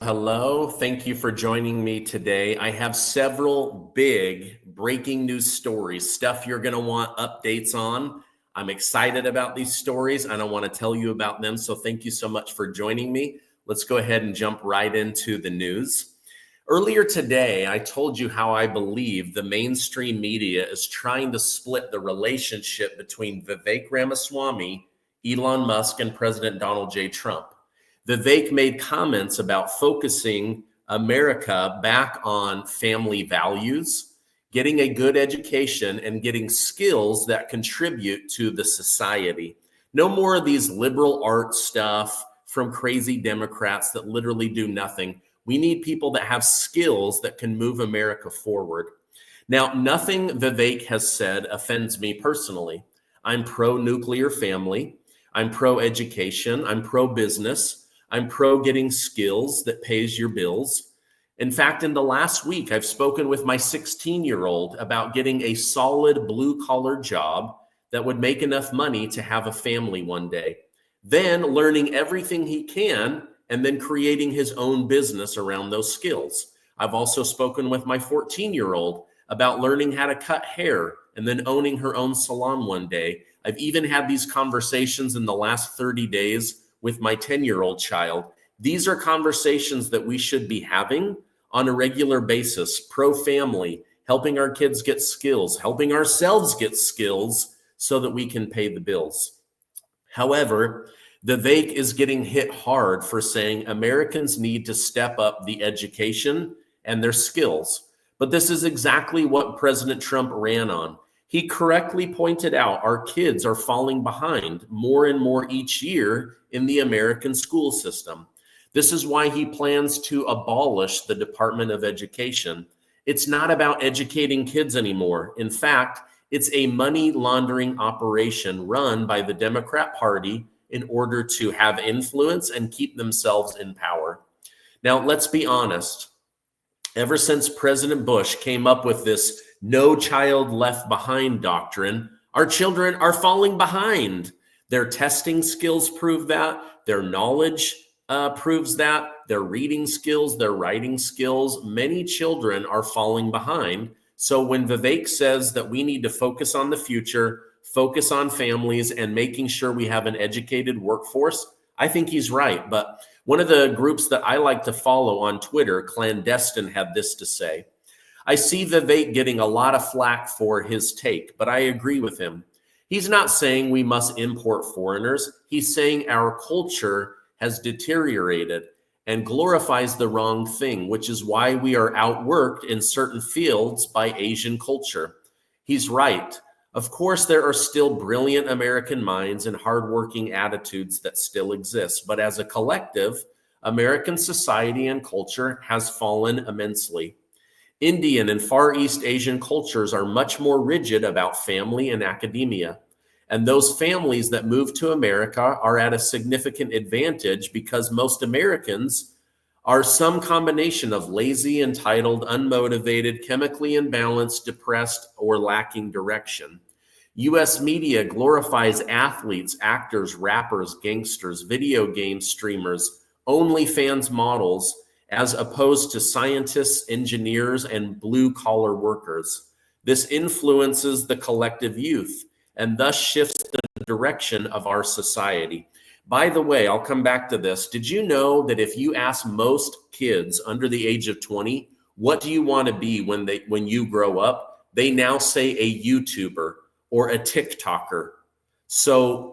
Hello, thank you for joining me today. I have several big breaking news stories, stuff you're going to want updates on. I'm excited about these stories and I want to tell you about them. So thank you so much for joining me. Let's go ahead and jump right into the news. Earlier today, I told you how I believe the mainstream media is trying to split the relationship between Vivek Ramaswamy, Elon Musk, and President Donald J. Trump. Vivek made comments about focusing America back on family values, getting a good education, and getting skills that contribute to the society. No more of these liberal arts stuff from crazy Democrats that literally do nothing. We need people that have skills that can move America forward. Now, nothing Vivek has said offends me personally. I'm pro-nuclear family. I'm pro-education. I'm pro-business. I'm pro getting skills that pays your bills. In fact, in the last week, I've spoken with my 16-year-old about getting a solid blue-collar job that would make enough money to have a family one day. Then learning everything he can and then creating his own business around those skills. I've also spoken with my 14-year-old about learning how to cut hair and then owning her own salon one day. I've even had these conversations in the last 30 days with my 10-year-old child. These are conversations that we should be having on a regular basis, pro-family, helping our kids get skills, helping ourselves get skills so that we can pay the bills. However, Vivek is getting hit hard for saying Americans need to step up the education and their skills. But this is exactly what President Trump ran on. He correctly pointed out our kids are falling behind more and more each year in the American school system. This is why he plans to abolish the Department of Education. It's not about educating kids anymore. In fact, it's a money laundering operation run by the Democrat Party in order to have influence and keep themselves in power. Now, let's be honest. Ever since President Bush came up with this no child left behind doctrine, our children are falling behind. Their testing skills prove that. Their knowledge proves that. Their reading skills, their writing skills. Many children are falling behind. So when Vivek says that we need to focus on the future, focus on families, and making sure we have an educated workforce, I think he's right. But one of the groups that I like to follow on Twitter, Clandestine, had this to say. I see Vivek getting a lot of flack for his take, but I agree with him. He's not saying we must import foreigners. He's saying our culture has deteriorated and glorifies the wrong thing, which is why we are outworked in certain fields by Asian culture. He's right. Of course, there are still brilliant American minds and hardworking attitudes that still exist, but as a collective, American society and culture has fallen immensely. Indian and Far East Asian cultures are much more rigid about family and academia. And those families that move to America are at a significant advantage because most Americans are some combination of lazy, entitled, unmotivated, chemically imbalanced, depressed, or lacking direction. US media glorifies athletes, actors, rappers, gangsters, video game streamers, OnlyFans models, as opposed to scientists, engineers, and blue-collar workers. This influences the collective youth and thus shifts the direction of our society. By the way, I'll come back to this. Did you know that if you ask most kids under the age of 20, what do you want to be when you grow up? They now say a YouTuber or a TikToker. So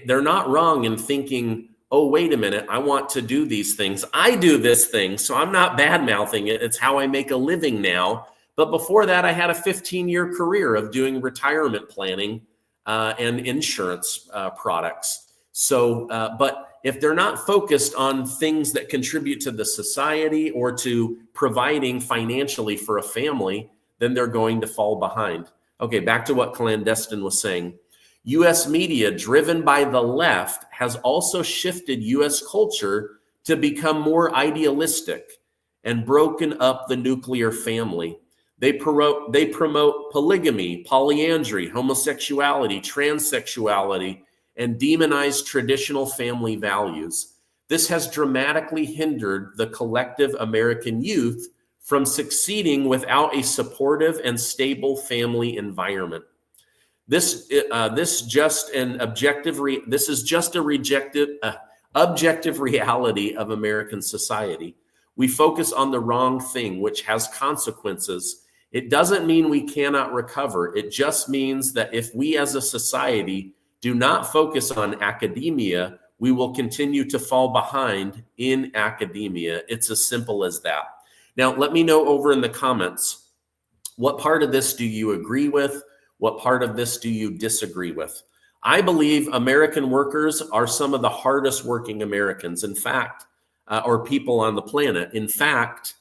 they're not wrong in thinking, oh, wait a minute, I want to do these things. I do this thing, so I'm not bad-mouthing it. It's how I make a living now. But before that, I had a 15-year career of doing retirement planning and insurance products. So, but if they're not focused on things that contribute to the society or to providing financially for a family, then they're going to fall behind. Okay, back to what Clandestine was saying. US media, driven by the left, has also shifted US culture to become more idealistic and broken up the nuclear family. They promote polygamy, polyandry, homosexuality, transsexuality, and demonize traditional family values. This has dramatically hindered the collective American youth from succeeding without a supportive and stable family environment. This is just a objective reality of American society. We focus on the wrong thing, which has consequences. It doesn't mean we cannot recover. It just means that if we as a society do not focus on academia, we will continue to fall behind in academia. It's as simple as that. Now, let me know over in the comments, what part of this do you agree with? What part of this do you disagree with? I believe American workers are some of the hardest working Americans, in fact, or people on the planet. In fact,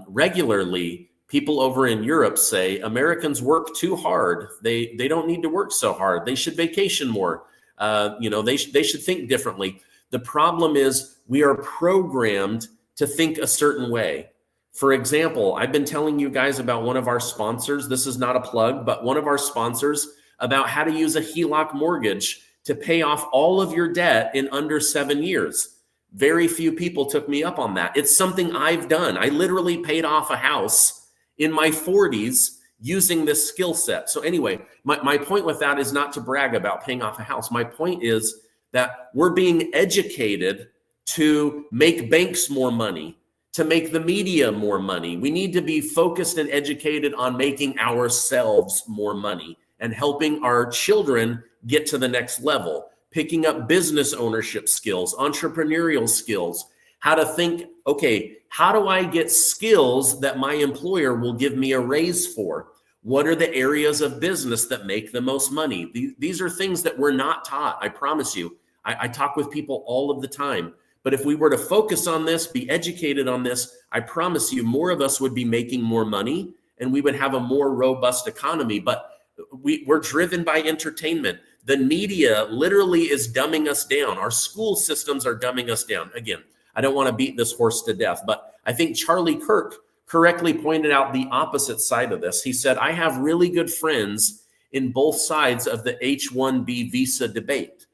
regularly, people over in Europe say Americans work too hard. They don't need to work so hard. They should vacation more. They should think differently. The problem is we are programmed to think a certain way. For example, I've been telling you guys about one of our sponsors. This is not a plug, but one of our sponsors about how to use a HELOC mortgage to pay off all of your debt in under 7 years. Very few people took me up on that. It's something I've done. I literally paid off a house in my 40s using this skill set. So anyway, my point with that is not to brag about paying off a house. My point is that we're being educated to make banks more money, to make the media more money. We need to be focused and educated on making ourselves more money and helping our children get to the next level, picking up business ownership skills, entrepreneurial skills, how to think, okay, how do I get skills that my employer will give me a raise for? What are the areas of business that make the most money? These are things that we're not taught, I promise you. I talk with people all of the time. But if we were to focus on this, be educated on this, I promise you more of us would be making more money and we would have a more robust economy. But we're driven by entertainment. The media literally is dumbing us down. Our school systems are dumbing us down. Again, I don't want to beat this horse to death, but I think Charlie Kirk correctly pointed out the opposite side of this. He said, I have really good friends in both sides of the H-1B visa debate.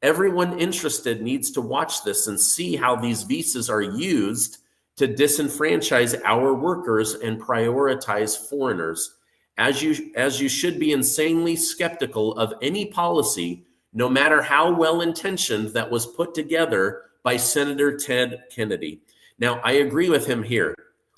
Everyone interested needs to watch this and see how these visas are used to disenfranchise our workers and prioritize foreigners. As you should be insanely skeptical of any policy, no matter how well-intentioned, that was put together by Senator Ted Kennedy. Now, I agree with him here.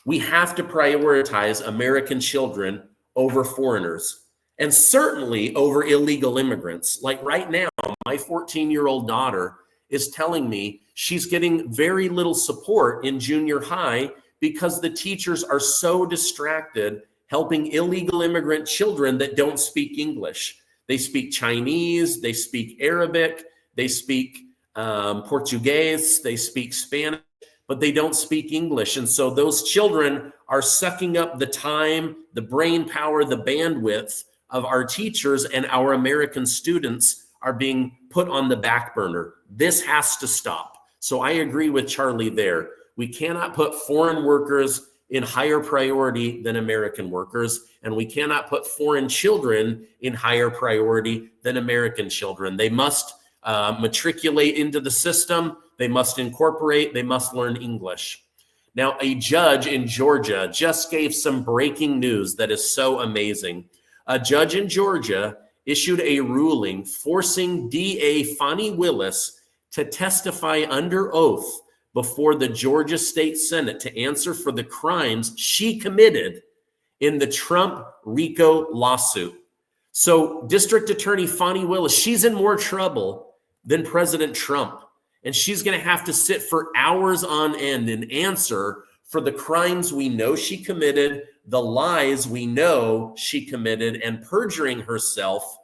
We have to prioritize American children over foreigners, and certainly over illegal immigrants. Like right now, my 14-year-old daughter is telling me she's getting very little support in junior high because the teachers are so distracted helping illegal immigrant children that don't speak English. They speak Chinese, they speak Arabic, they speak Portuguese, they speak Spanish, but they don't speak English. And so those children are sucking up the time, the brain power, the bandwidth of our teachers, and our American students are being put on the back burner. This has to stop. So I agree with Charlie there. We cannot put foreign workers in higher priority than American workers, and we cannot put foreign children in higher priority than American children. They must matriculate into the system. They must incorporate. They must learn English. Now, a judge in Georgia just gave some breaking news that is so amazing. A judge in Georgia issued a ruling forcing DA Fani Willis to testify under oath before the Georgia State Senate to answer for the crimes she committed in the Trump RICO lawsuit. So District Attorney Fani Willis, she's in more trouble than President Trump. And she's going to have to sit for hours on end and answer for the crimes we know she committed, the lies we know she committed, and perjuring herself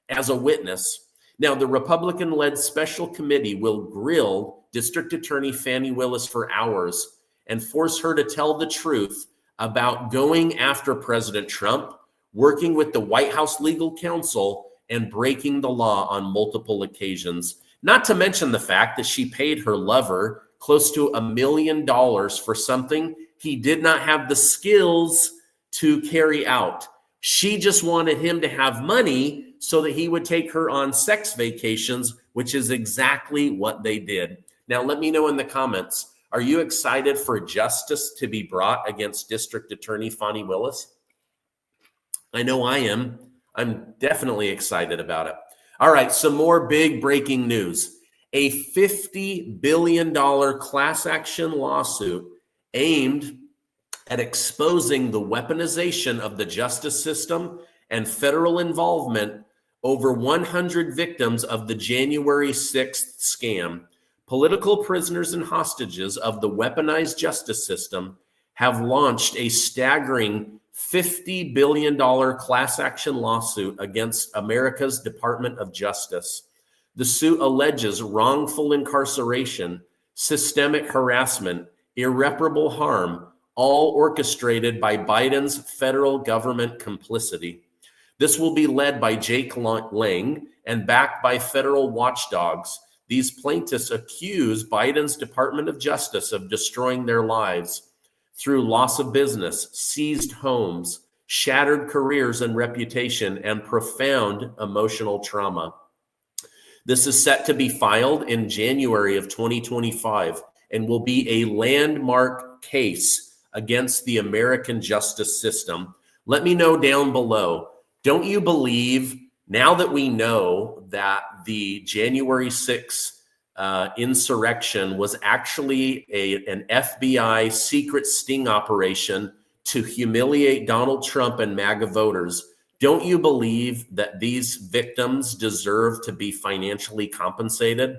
as a witness. Now, the Republican-led special committee will grill District Attorney Fani Willis for hours and force her to tell the truth about going after President Trump, working with the White House legal counsel, and breaking the law on multiple occasions. Not to mention the fact that she paid her lover close to $1 million for something he did not have the skills to carry out. She just wanted him to have money so that he would take her on sex vacations, which is exactly what they did. Now, let me know in the comments, are you excited for justice to be brought against District Attorney Fani Willis? I know I am. I'm definitely excited about it. All right, some more big breaking news. A $50 billion class action lawsuit aimed at exposing the weaponization of the justice system and federal involvement over 100 victims of the January 6th scam. Political prisoners and hostages of the weaponized justice system have launched a staggering $50 billion class action lawsuit against America's Department of Justice. The suit alleges wrongful incarceration, systemic harassment, irreparable harm, all orchestrated by Biden's federal government complicity. This will be led by Jake Lang and backed by federal watchdogs. These plaintiffs accuse Biden's Department of Justice of destroying their lives through loss of business, seized homes, shattered careers and reputation, and profound emotional trauma. This is set to be filed in January of 2025 and will be a landmark case against the American justice system. Let me know down below. Don't you believe, now that we know that the January 6th insurrection was actually an FBI secret sting operation to humiliate Donald Trump and MAGA voters, don't you believe that these victims deserve to be financially compensated?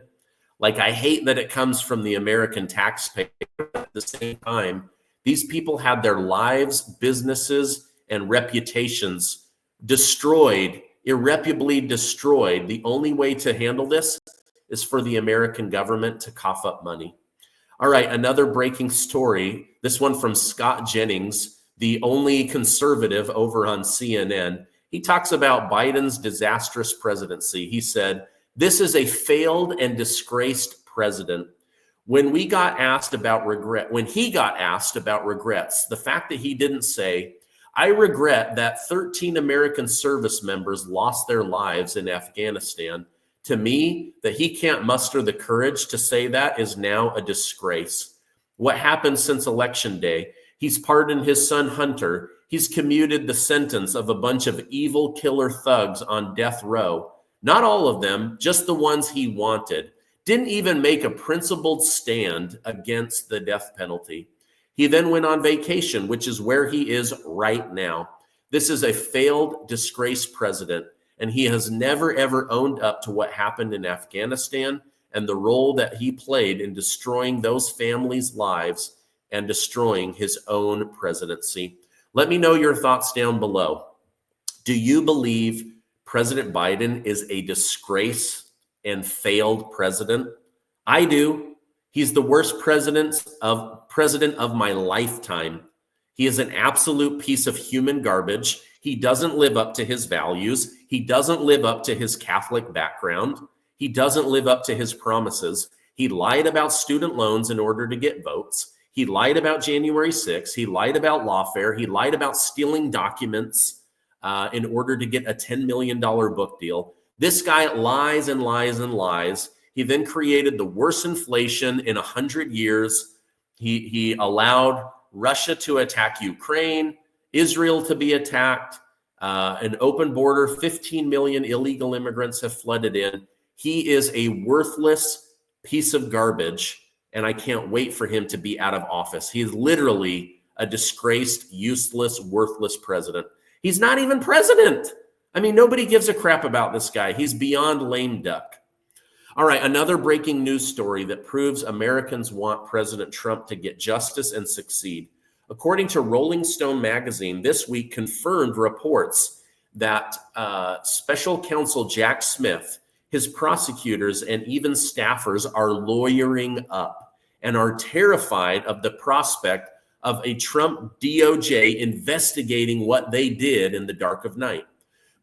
Like, I hate that it comes from the American taxpayer. At the same time, these people had their lives, businesses, and reputations destroyed, irreparably destroyed. The only way to handle this is for the American government to cough up money. All right, another breaking story, this one from Scott Jennings, the only conservative over on CNN. He talks about Biden's disastrous presidency. He said, "This is a failed and disgraced president." When he got asked about regrets, the fact that he didn't say, "I regret that 13 American service members lost their lives in Afghanistan," to me, that he can't muster the courage to say that is now a disgrace. What happened since Election Day? He's pardoned his son Hunter. He's commuted the sentence of a bunch of evil killer thugs on death row. Not all of them, just the ones he wanted. Didn't even make a principled stand against the death penalty. He then went on vacation, which is where he is right now. This is a failed, disgraced president, and he has never, ever owned up to what happened in Afghanistan and the role that he played in destroying those families' lives and destroying his own presidency. Let me know your thoughts down below. Do you believe President Biden is a disgrace and failed president? I do. He's the worst president of my lifetime. He is an absolute piece of human garbage. He doesn't live up to his values. He doesn't live up to his Catholic background. He doesn't live up to his promises. He lied about student loans in order to get votes. He lied about January 6th. He lied about lawfare. He lied about stealing documents in order to get a $10 million book deal. This guy lies and lies and lies. He then created the worst inflation in 100 years. He allowed Russia to attack Ukraine, Israel to be attacked, an open border, 15 million illegal immigrants have flooded in. He is a worthless piece of garbage, and I can't wait for him to be out of office. He is literally a disgraced, useless, worthless president. He's not even president. I mean, nobody gives a crap about this guy. He's beyond lame duck. All right, another breaking news story that proves Americans want President Trump to get justice and succeed. According to Rolling Stone magazine, this week confirmed reports that special counsel Jack Smith, his prosecutors, and even staffers are lawyering up and are terrified of the prospect of a Trump DOJ investigating what they did in the dark of night.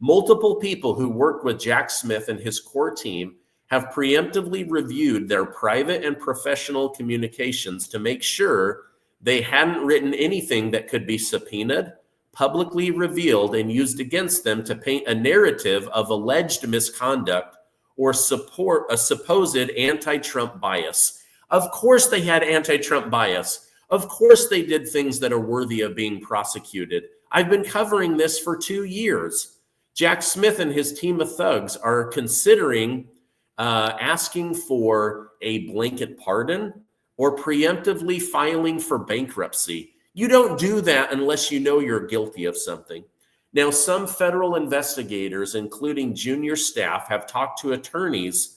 Multiple people who worked with Jack Smith and his core team have preemptively reviewed their private and professional communications to make sure they hadn't written anything that could be subpoenaed, publicly revealed, and used against them to paint a narrative of alleged misconduct or support a supposed anti-Trump bias. Of course they had anti-Trump bias. Of course they did things that are worthy of being prosecuted. I've been covering this for 2 years. Jack Smith and his team of thugs are considering asking for a blanket pardon or preemptively filing for bankruptcy. You don't do that unless you know you're guilty of something. Now, some federal investigators, including junior staff, have talked to attorneys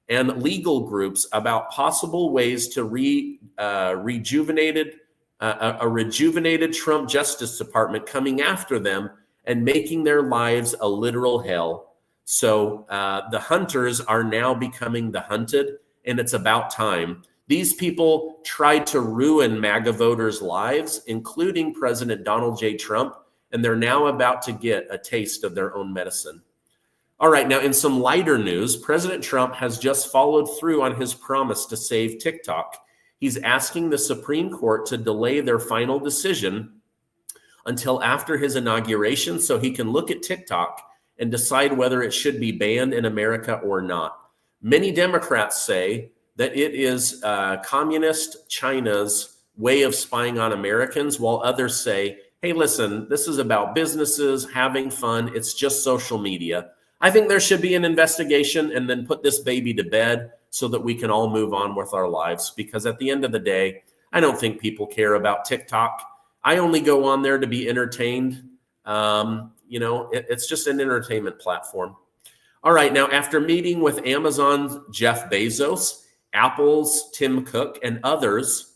and legal groups about possible ways to rejuvenated Trump Justice Department coming after them and making their lives a literal hell. So the hunters are now becoming the hunted, and it's about time. These people tried to ruin MAGA voters' lives, including President Donald J. Trump, and they're now about to get a taste of their own medicine. All right, now in some lighter news, President Trump has just followed through on his promise to save TikTok. He's asking the Supreme Court to delay their final decision until after his inauguration so he can look at TikTok and decide whether it should be banned in America or not. Many Democrats say that it is communist China's way of spying on Americans, while others say, hey, listen, this is about businesses having fun. It's just social media. I think there should be an investigation and then put this baby to bed so that we can all move on with our lives. Because at the end of the day, I don't think people care about TikTok. I only go on there to be entertained. It's just an entertainment platform. All right, now after meeting with Amazon's Jeff Bezos, Apple's Tim Cook, and others,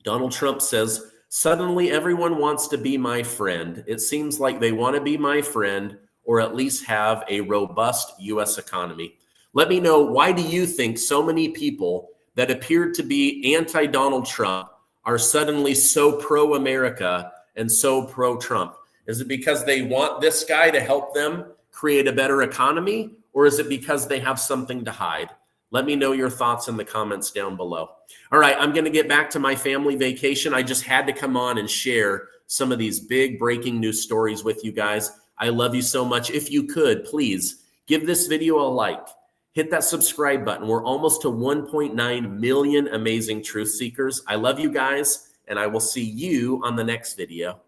Donald Trump says, suddenly everyone wants to be my friend. It seems like they want to be my friend or at least have a robust U.S. economy. Let me know, why do you think so many people that appeared to be anti-Donald Trump are suddenly so pro-America and so pro-Trump? Is it because they want this guy to help them create a better economy, or is it because they have something to hide? Let me know your thoughts in the comments down below. All right, I'm going to get back to my family vacation. I just had to come on and share some of these big breaking news stories with you guys. I love you so much. If you could, please give this video a like. Hit that subscribe button. We're almost to 1.9 million amazing truth seekers. I love you guys, and I will see you on the next video.